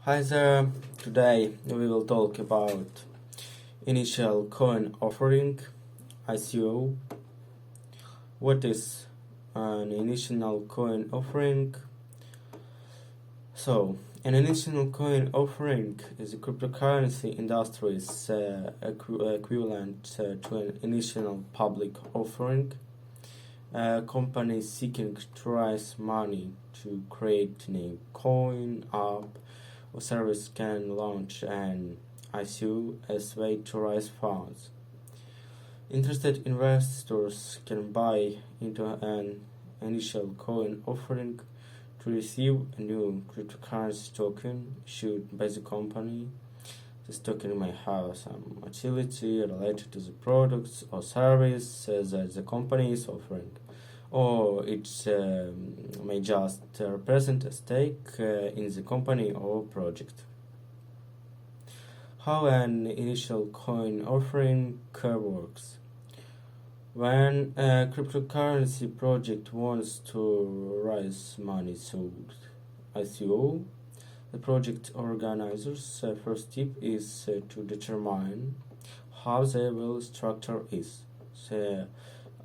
Hi there, today we will talk about initial coin offering, ICO. What is an initial coin offering? So, an initial coin offering is a cryptocurrency industry's equivalent to an initial public offering. A company seeking to raise money to create a new coin, app, or service can launch an ICO as a way to raise funds. Interested investors can buy into an initial coin offering to receive a new cryptocurrency token issued by the company. This token may have some utility related to the products or service that the company is offering, or it may just represent a stake in the company or project. How an initial coin offering works. When a cryptocurrency project wants to raise money through ICO, the project organizers' first step is to determine how they will structure it. The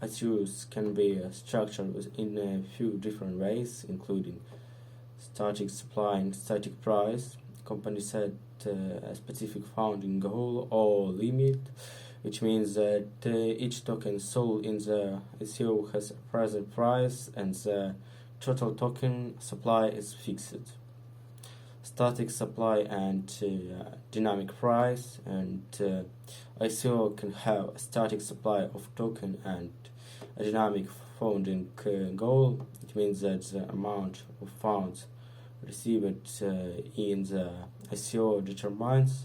ICOs can be structured in a few different ways, including static supply and static price. Companies set a specific founding goal or limit, which means that each token sold in the ICO has a present price and the total token supply is fixed. Static supply and dynamic price, and ICO can have a static supply of token and a dynamic founding goal. It means that the amount of funds received in the ICO determines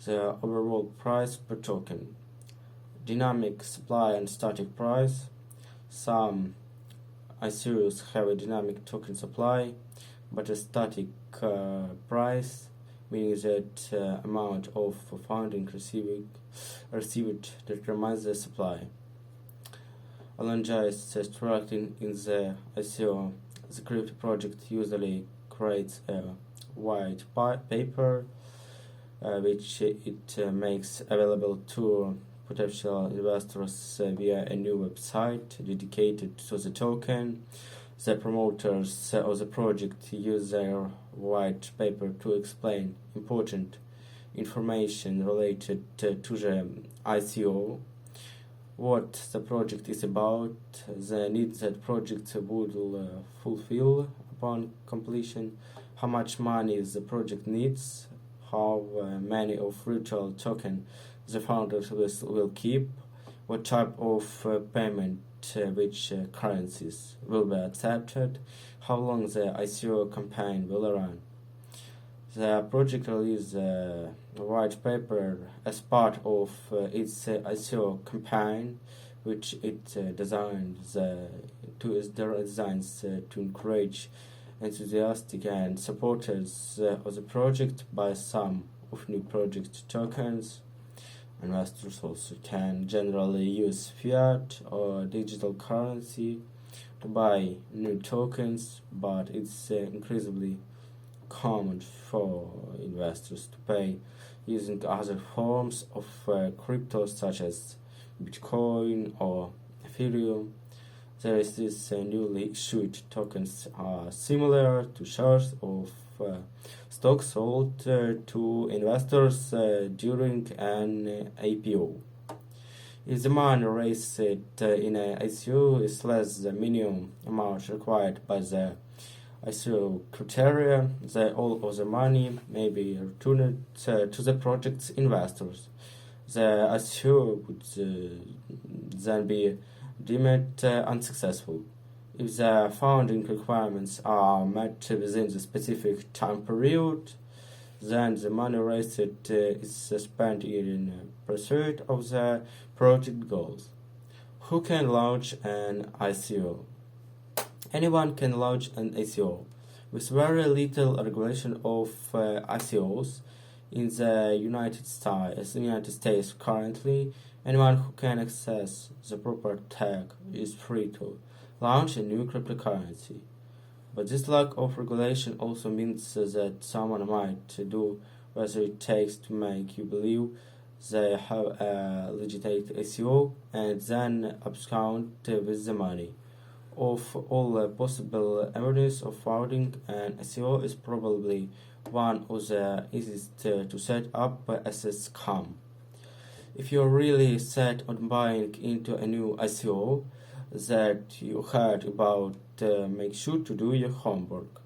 the overall price per token. Dynamic supply and static price. Some ICOs have a dynamic token supply but a static price, meaning that amount of funding received determines the supply. Alongside structuring in the ICO, the crypto project usually creates a white paper which it makes available to potential investors via a new website dedicated to the token. The promoters of the project use their white paper to explain important information related to the ICO, what the project is about, the needs that project would fulfill upon completion, how much money the project needs, how many of virtual token the founders will keep, what type of payment which currencies will be accepted, how long the ICO campaign will run. The project released a white paper as part of its ICO campaign, which it designs to encourage enthusiastic and supporters of the project by some of new project tokens. Investors also can generally use fiat or digital currency to buy new tokens, but it's increasingly common for investors to pay using other forms of crypto such as Bitcoin or Ethereum. There is this newly issued tokens are similar to shares of stock sold to investors during an IPO. If the money raised in an ICO is less than the minimum amount required by the ICO criteria, all of the money may be returned to the project's investors. The ICO would then be deemed unsuccessful. If the funding requirements are met within the specific time period, then the money raised is spent in pursuit of the project goals. Who can launch an ICO? Anyone can launch an ICO. With very little regulation of ICOs in the United States currently, anyone who can access the proper tag is free to launch a new cryptocurrency. But this lack of regulation also means that someone might do whatever it takes to make you believe they have a legitimate ICO and then abscond with the money. Of all possible avenues of funding, an ICO is probably one of the easiest to set up as a scam. If you're really set on buying into a new ICO that you heard about, make sure to do your homework.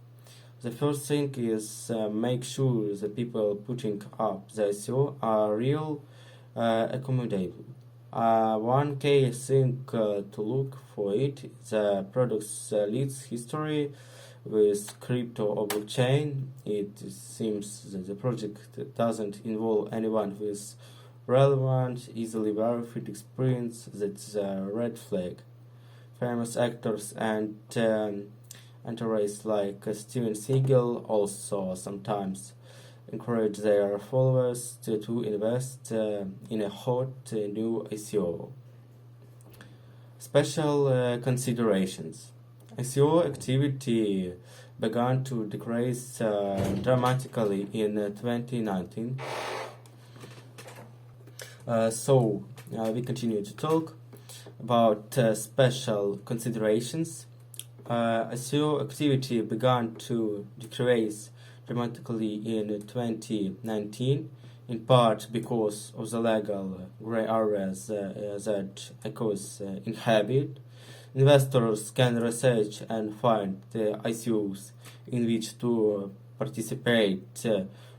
The first thing is make sure the people putting up the ICO are real accommodable. One key thing to look for it the product's leads history with crypto or blockchain. It seems that the project doesn't involve anyone with relevant, easily verified experience. That's a red flag. Famous actors and enterprises like Steven Seagal also sometimes encourage their followers to invest in a hot new ICO. Special considerations. ICO activity began to decrease dramatically in 2019. So we continue to talk about special considerations. ICO activity began to decrease dramatically in 2019, in part because of the legal gray areas that ICOs inhabit. Investors can research and find the ICOs in which to participate,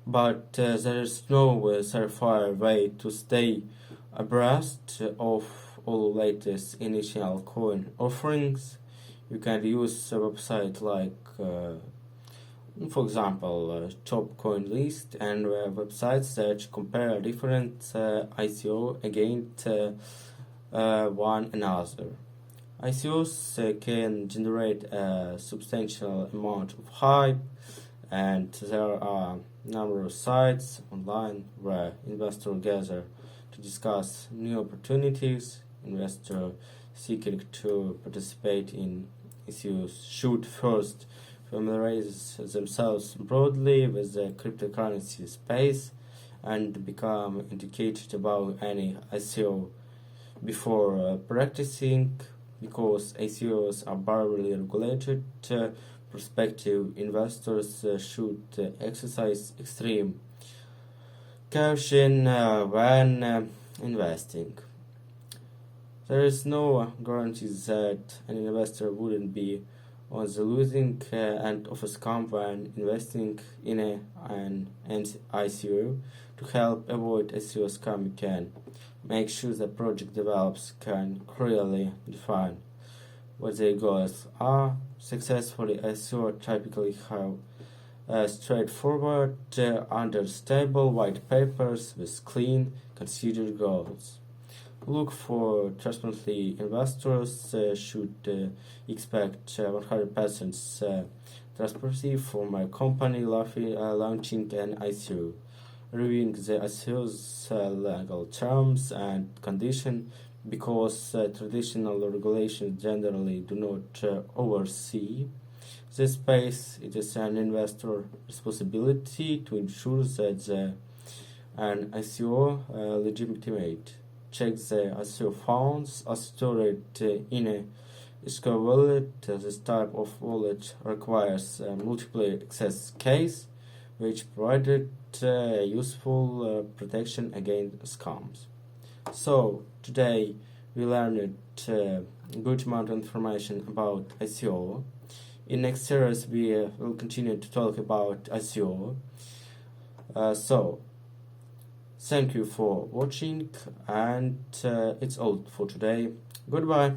but there is no surefire way to stay abreast of all latest initial coin offerings. You can use a website like for example, top coin list and websites that compare different ICO against one another. ICOs can generate a substantial amount of hype, and there are numerous sites online where investors gather to discuss new opportunities. Investors seeking to participate in ICOs should first familiarize themselves broadly with the cryptocurrency space and become educated about any ICO before practicing. Because ICOs are barely regulated, prospective investors should exercise extreme caution when investing. There is no guarantee that an investor wouldn't be on the losing end of a scam when investing in an ICO. To help avoid ICO scam, you can make sure the project developers can clearly define what their goals are. Successfully ICO typically have straightforward, understandable white papers with clean, considered goals. Look for transparently investors should expect 100% transparency from a company launching an ICO. Reviewing the ICO's legal terms and conditions because traditional regulations generally do not oversee this space. It is an investor responsibility to ensure that an ICO legitimate. Check the ICO funds are stored in a escrow wallet. This type of wallet requires a multiple access case, which provided useful protection against scams. So today we learned a good amount of information about ICO. In next series we will continue to talk about ICO. So thank you for watching, and it's all for today. Goodbye.